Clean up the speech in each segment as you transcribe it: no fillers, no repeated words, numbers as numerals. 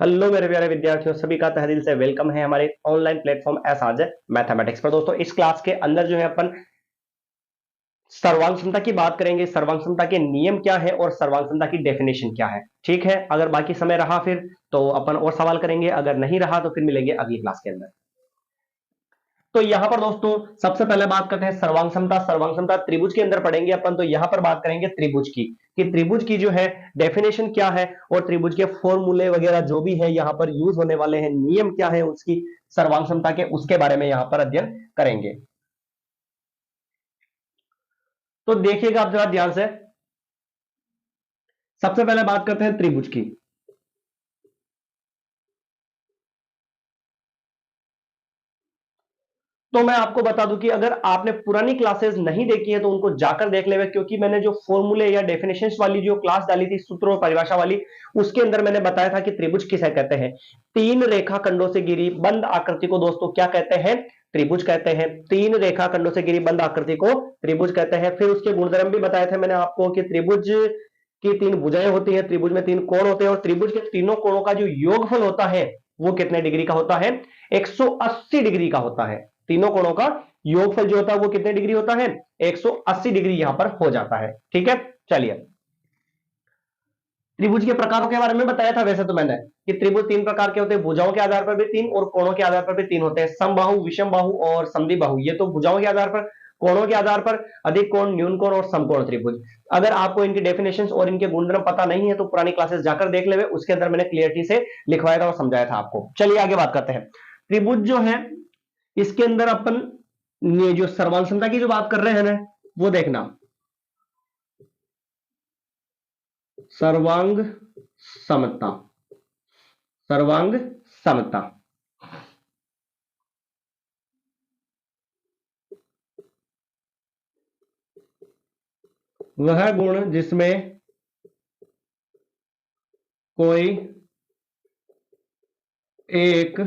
Hello मेरे प्यारे विद्यार्थियों, सभी का तहे दिल से वेलकम है हमारे ऑनलाइन प्लेटफॉर्म एस मैथमेटिक्स पर। दोस्तों, इस क्लास के अंदर जो है अपन सर्वांग क्षमता की बात करेंगे। सर्वांग क्षमता के नियम क्या है और सर्वांग क्षमता की डेफिनेशन क्या है। ठीक है, अगर बाकी समय रहा फिर तो अपन और सवाल करेंगे, अगर नहीं रहा तो फिर मिलेंगे अगली क्लास के अंदर। तो यहां पर दोस्तों सबसे पहले बात करते हैं सर्वांग क्षमता। सर्वांग क्षमता त्रिभुज के अंदर पढ़ेंगे अपन, तो यहां पर बात करेंगे त्रिभुज की कि त्रिभुज की जो है डेफिनेशन क्या है और त्रिभुज के फॉर्मूले वगैरह जो भी है यहां पर यूज होने वाले हैं, नियम क्या है उसकी सर्वांग क्षमता के, उसके बारे में यहां पर अध्ययन करेंगे। तो देखिएगा आप जरा ध्यान से। सबसे पहले बात करते हैं त्रिभुज की। तो मैं आपको बता दूं कि अगर आपने पुरानी क्लासेस नहीं देखी है तो उनको जाकर देख लेवे, क्योंकि मैंने जो फॉर्मूले या डेफिनेशंस वाली जो क्लास डाली थी, सूत्र और परिभाषा वाली, उसके अंदर मैंने बताया था कि त्रिभुज किसे कहते हैं। तीन रेखा खंडों से घिरी बंद आकृति को दोस्तों क्या कहते हैं? त्रिभुज कहते हैं। तीन रेखा खंडों से घिरी बंद आकृति को त्रिभुज कहते हैं। फिर उसके गुणधर्म भी बताए थे मैंने आपको कि त्रिभुज की तीन भुजाएं होती हैं, त्रिभुज में तीन कोण होते हैं और त्रिभुज के तीनों कोणों का जो योगफल होता है वो कितने डिग्री का होता है? 180 डिग्री का होता है। तीनों कोणों का योगफल जो होता है वो कितने डिग्री होता है? 180 डिग्री यहां पर हो जाता है। ठीक है, चलिए। त्रिभुज के प्रकारों के बारे में बताया था वैसे तो मैंने कि त्रिभुज तीन प्रकार के होते हैं, भुजाओं के आधार पर भी तीन और कोणों के आधार पर भी तीन होते हैं। समबाहु, विषम बाहु और समद्विबाहु। ये तो भुजाओं के आधार पर, कोणों के आधार पर अधिक कोण, न्यून कोण और समकोण त्रिभुज। अगर आपको इनकी डेफिनेशंस और इनके गुणधर्म पता नहीं है तो पुरानी क्लासेस जाकर देख ले, उसके अंदर मैंने क्लियरिटी से लिखवाया था और समझाया था आपको। चलिए आगे बात करते हैं। त्रिभुज जो है इसके अंदर अपन ये जो सर्वांग क्षमता की जो बात कर रहे हैं ना, वो देखना। सर्वांग समता, सर्वांग समता, वह गुण जिसमें कोई एक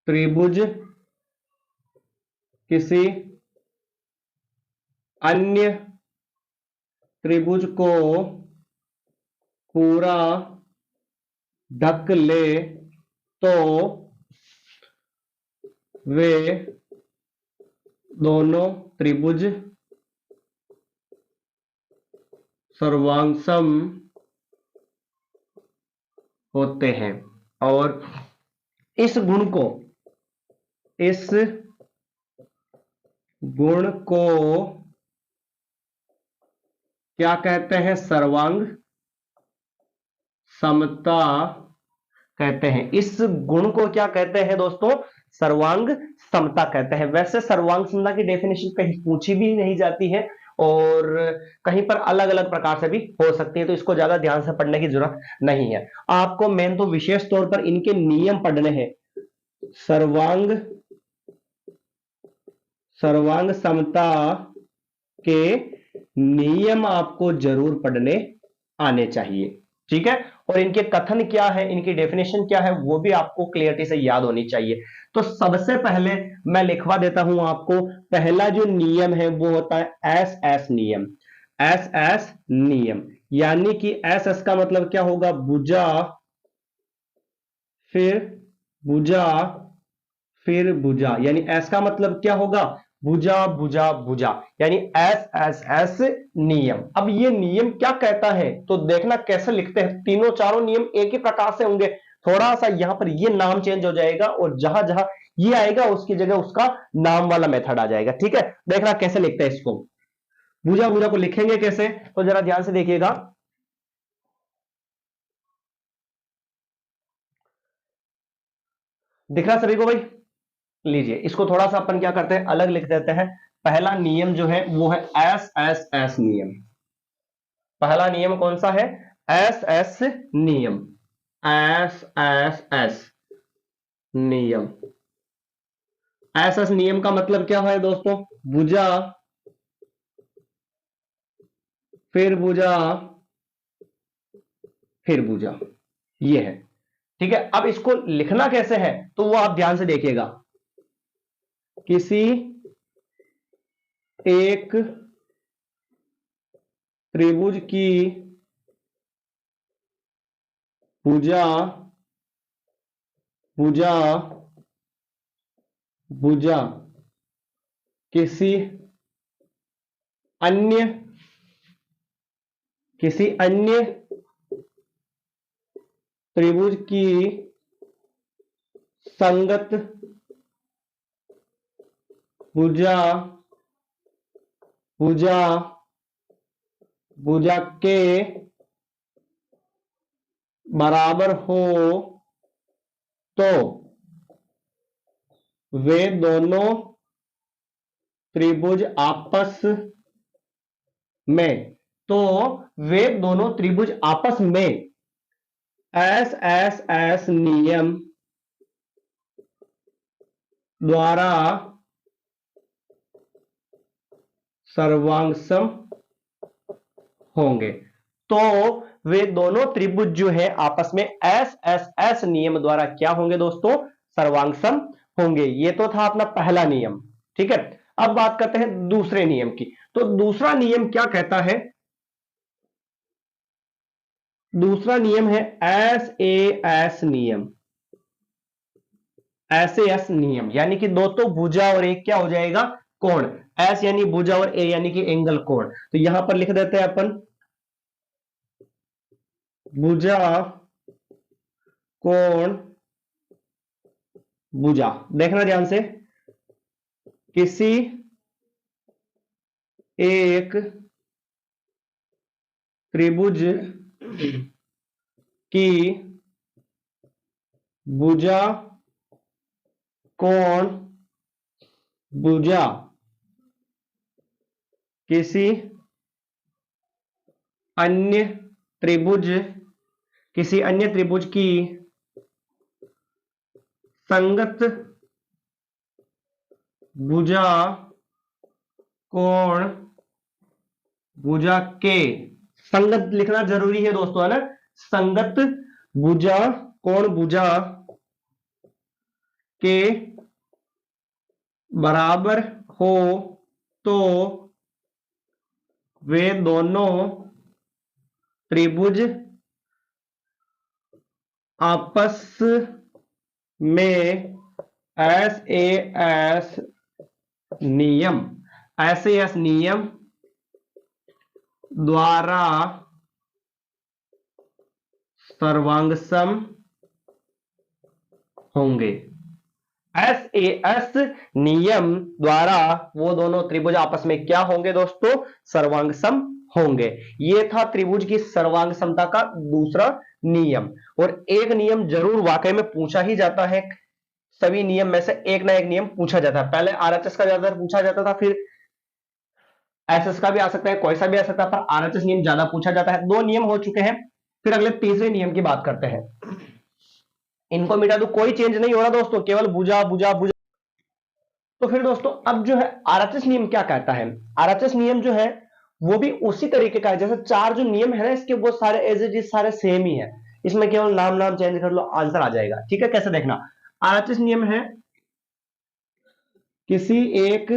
त्रिभुज किसी अन्य त्रिभुज को पूरा ढक ले तो वे दोनों त्रिभुज सर्वांगसम होते हैं। और इस गुण को, इस गुण को क्या कहते हैं? सर्वांग समता कहते हैं। इस गुण को क्या कहते हैं दोस्तों? सर्वांग समता कहते हैं। वैसे सर्वांग समता की डेफिनेशन कहीं पूछी भी नहीं जाती है और कहीं पर अलग अलग प्रकार से भी हो सकती है, तो इसको ज्यादा ध्यान से पढ़ने की जरूरत नहीं है। आपको मेन तो विशेष तौर पर इनके नियम पढ़ने हैं। सर्वांग, सर्वांग समता के नियम आपको जरूर पढ़ने आने चाहिए। ठीक है, और इनके कथन क्या है, इनकी डेफिनेशन क्या है, वो भी आपको क्लियरिटी से याद होनी चाहिए। तो सबसे पहले मैं लिखवा देता हूं आपको, पहला जो नियम है वो होता है एस एस नियम। एस एस नियम यानी कि एस एस का मतलब क्या होगा? भुजा, फिर भुजा, फिर भुजा। यानी एस का मतलब क्या होगा? भुजा भुजा भुजा, यानी एस एस एस नियम। अब ये नियम क्या कहता है तो देखना कैसे लिखते हैं। तीनों चारों नियम एक ही प्रकार से होंगे, थोड़ा सा यहां पर ये नाम चेंज हो जाएगा और जहां जहां ये आएगा उसकी जगह उसका नाम वाला मेथड आ जाएगा। ठीक है, देखना कैसे लिखते हैं इसको। भुजा भुजा को लिखेंगे कैसे, तो जरा ध्यान से देखिएगा। दिख रहा सभी को भाई? लीजिए, इसको थोड़ा सा अपन क्या करते हैं, अलग लिख देते हैं। पहला नियम जो है वो है एस एस एस नियम। पहला नियम कौन सा है? एस एस नियम। एस एस एस नियम। एस एस नियम का मतलब क्या है दोस्तों? भुजा, फिर भुजा, फिर भुजा, ये है। ठीक है, अब इसको लिखना कैसे है तो वो आप ध्यान से देखिएगा। किसी एक त्रिभुज की भुजा भुजा भुजा किसी अन्य त्रिभुज की संगत भुजा भुजा भुजा के बराबर हो तो वे दोनों त्रिभुज आपस में एस नियम द्वारा सर्वांगसम होंगे। तो वे दोनों त्रिभुज जो है आपस में एस नियम द्वारा क्या होंगे दोस्तों? सर्वांगसम होंगे। ये तो था अपना पहला नियम, ठीक है। अब बात करते हैं दूसरे नियम की। तो दूसरा नियम क्या कहता है? दूसरा नियम है एस नियम। एस नियम यानी कि दो तो भुजा और एक क्या हो जाएगा? कोण। एस यानी भुजा और ए यानी कि एंगल, कोण। तो यहां पर लिख देते हैं अपन भुजा कोण भुजा। देखना ध्यान से, किसी एक त्रिभुज की भुजा कोण भुजा किसी अन्य त्रिभुज की संगत भुजा कोण भुजा के, संगत लिखना जरूरी है दोस्तों, है ना। संगत भुजा कोण भुजा के बराबर हो तो वे दोनों त्रिभुज आपस में एस नियम द्वारा सर्वांगसम होंगे। एस नियम द्वारा वो दोनों त्रिभुज आपस में क्या होंगे दोस्तों? सर्वांगसम होंगे। ये था त्रिभुज की सर्वांग समता का दूसरा नियम। और एक नियम जरूर वाकई में पूछा ही जाता है, सभी नियम में से एक ना एक नियम पूछा जाता है। पहले आरएचएस का ज्यादातर पूछा जाता था, फिर एसएस का भी आ सकता है, कोई सा भी आ सकता है, पर आरएचएस नियम ज्यादा पूछा जाता है। दो नियम हो चुके हैं, फिर अगले तीसरे नियम की बात करते हैं। इनको मिटा दो, कोई चेंज नहीं हो रहा दोस्तों, केवल भुजा भुजा भुजा। तो फिर दोस्तों अब जो है आरएचएस नियम क्या कहता है? आरएचएस नियम जो है वो भी उसी तरीके का है जैसे चार जो नियम है ना इसके, वो सारे एज इट इज सारे सेम ही है। इसमें केवल नाम चेंज कर लो, आंसर आ जाएगा। ठीक है, कैसे देखना? आरएचएस नियम है किसी एक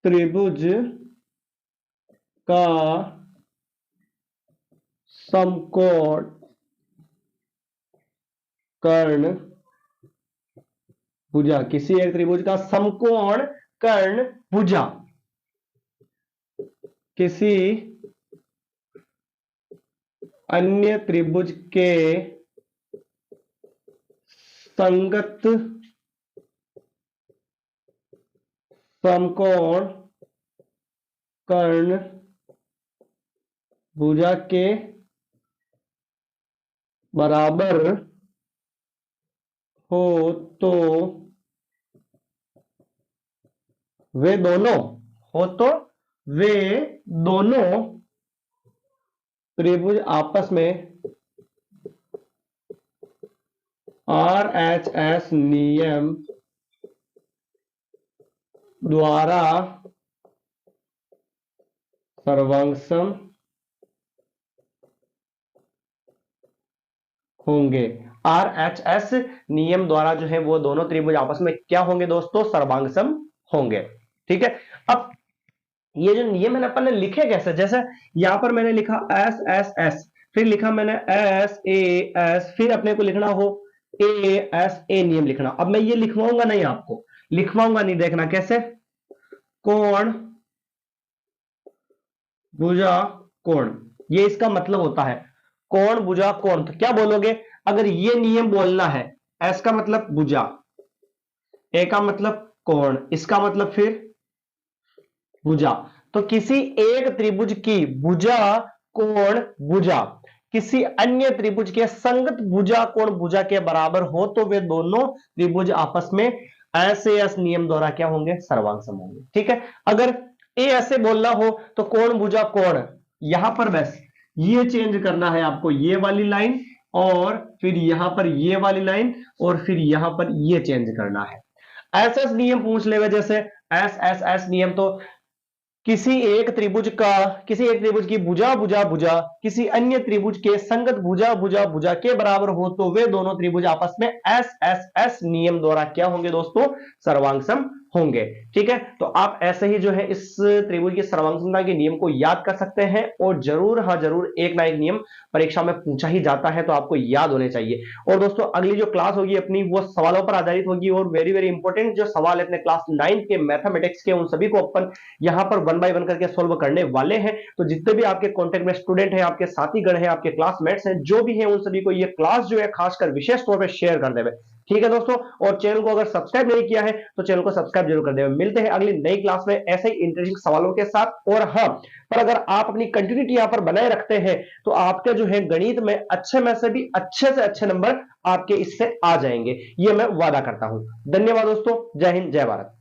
त्रिभुज का समकोण कर्ण भुजा, किसी एक त्रिभुज का समकोण कर्ण भुजा किसी अन्य त्रिभुज के संगत समकोण कर्ण भुजा के बराबर हो तो वे दोनों त्रिभुज आपस में आरएचएस नियम द्वारा सर्वांगसम होंगे। आरएचएस नियम द्वारा जो है वो दोनों त्रिभुज आपस में क्या होंगे दोस्तों? सर्वांगसम होंगे। ठीक है। अब ये जो नियम है ना अपन ने लिखे कैसे, जैसे यहां पर मैंने लिखा एस एस एस, फिर लिखा मैंने एस ए एस, फिर अपने को लिखना हो ए एस ए, नियम लिखना। अब मैं ये लिखवाऊंगा नहीं, आपको लिखवाऊंगा नहीं, देखना कैसे, कोण भुजा कोण, ये इसका मतलब होता है कोण भुजा कोण। तो क्या बोलोगे, अगर ये नियम बोलना है, एस का मतलब भुजा, ए का मतलब कोण, इसका मतलब फिर भुजा, तो किसी एक त्रिभुज की भुजा कोण भुजा किसी अन्य त्रिभुज के संगत भुजा कोण भुजा के बराबर हो तो वे दोनों त्रिभुज आपस में ऐसे एस नियम द्वारा क्या होंगे, सर्वांग सम होंगे। ठीक है, अगर ए ऐसे बोलना हो तो कोण भुजा कोण, यहां पर बस ये चेंज करना है आपको, ये वाली लाइन और फिर यहां पर ये वाली लाइन और फिर यहां पर ये चेंज करना है। एस एस नियम पूछ लेगा, जैसे एस एस एस नियम, तो किसी एक त्रिभुज की भुजा भुजा भुजा किसी अन्य त्रिभुज के संगत भुजा भुजा भुजा के बराबर हो तो वे दोनों त्रिभुज आपस में एस एस एस नियम द्वारा क्या होंगे दोस्तों, सर्वांग सम होंगे। ठीक है, तो आप ऐसे ही जो है इस त्रिभुज की सर्वांग समता के नियम को याद कर सकते हैं, और जरूर हाँ जरूर एक ना एक नियम परीक्षा में पूछा ही जाता है, तो आपको याद होने चाहिए। और दोस्तों अगली जो क्लास होगी अपनी वो सवालों पर आधारित होगी, और वेरी वेरी इंपॉर्टेंट जो सवाल है अपने क्लास 9 के मैथमेटिक्स के, उन सभी को अपन यहां पर 1 बाय 1 करके सोल्व करने वाले हैं। तो जितने भी आपके कॉन्टेक्ट में स्टूडेंट हैं, आपके साथी गण हैं, आपके क्लासमेट्स हैं, जो भी हैं, उन सभी को ये क्लास जो है खासकर विशेष तौर पर शेयर कर देवे। ठीक है दोस्तों, और चैनल को अगर सब्सक्राइब नहीं किया है तो चैनल को सब्सक्राइब जरूर कर देवे। मिलते हैं अगली नई क्लास में ऐसे ही इंटरेस्टिंग सवालों के साथ। और हाँ, पर अगर आप अपनी कंटिन्यूटी यहां पर बनाए रखते हैं तो आपके जो है गणित में अच्छे में से भी अच्छे से अच्छे नंबर आपके इससे आ जाएंगे, ये मैं वादा करता हूं। धन्यवाद दोस्तों, जय हिंद जय भारत।